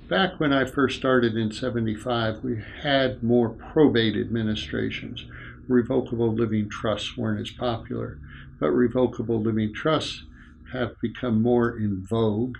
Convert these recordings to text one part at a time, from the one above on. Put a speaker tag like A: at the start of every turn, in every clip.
A: Back when I first started in '75, we had more probate administrations. Revocable living trusts weren't as popular, but revocable living trusts have become more in vogue.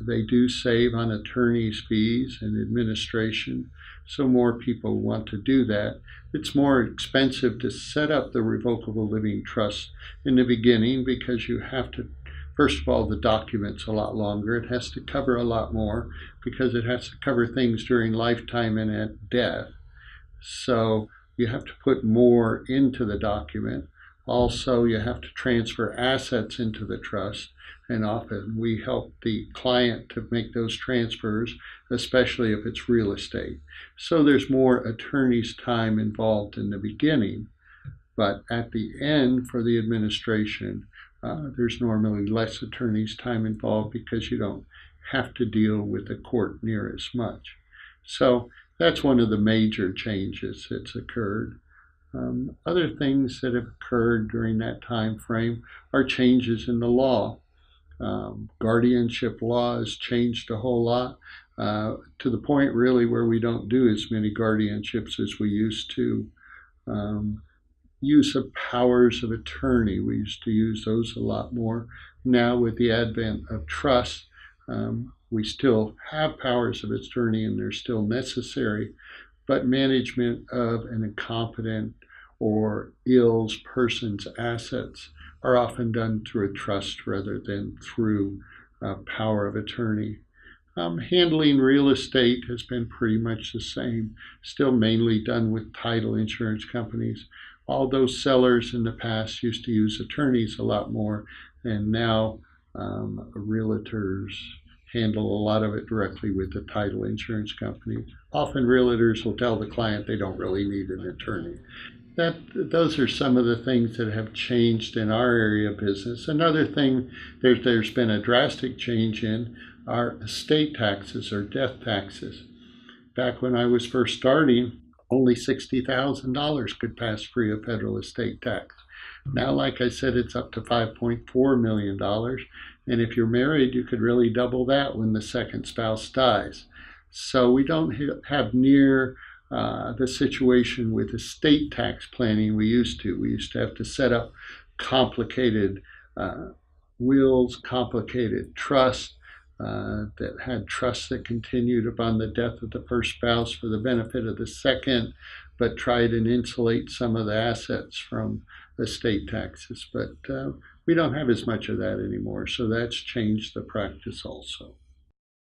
A: They do save on attorney's fees and administration, so more people want to do that. It's more expensive to set up the revocable living trust in the beginning because you have to, first of all, the document's a lot longer. It has to cover a lot more because it has to cover things during lifetime and at death. So you have to put more into the document. Also, you have to transfer assets into the trust, and often we help the client to make those transfers, especially if it's real estate. So there's more attorney's time involved in the beginning, but at the end for the administration, there's normally less attorney's time involved because you don't have to deal with the court near as much. So that's one of the major changes that's occurred. Other things that have occurred during that time frame are changes in the law. Guardianship law has changed a whole lot, to the point really where we don't do as many guardianships as we used to. Use of powers of attorney, we used to use those a lot more. Now with the advent of trust, we still have powers of attorney and they're still necessary, but management of an incompetent or ill person's assets are often done through a trust rather than through power of attorney. Handling real estate has been pretty much the same, still mainly done with title insurance companies. All those sellers in the past used to use attorneys a lot more, and now realtors handle a lot of it directly with the title insurance company. Often realtors will tell the client they don't really need an attorney. Those are some of the things that have changed in our area of business. Another thing there's been a drastic change in are estate taxes or death taxes. Back when I was first starting, only $60,000 could pass free of federal estate tax. Now, like I said, it's up to $5.4 million. And if you're married, you could really double that when the second spouse dies. So we don't have near the situation with estate tax planning we used to. We used to have to set up complicated wills, complicated trusts that had trusts that continued upon the death of the first spouse for the benefit of the second, but tried and insulate some of the assets from estate taxes. But we don't have as much of that anymore, so that's changed the practice also.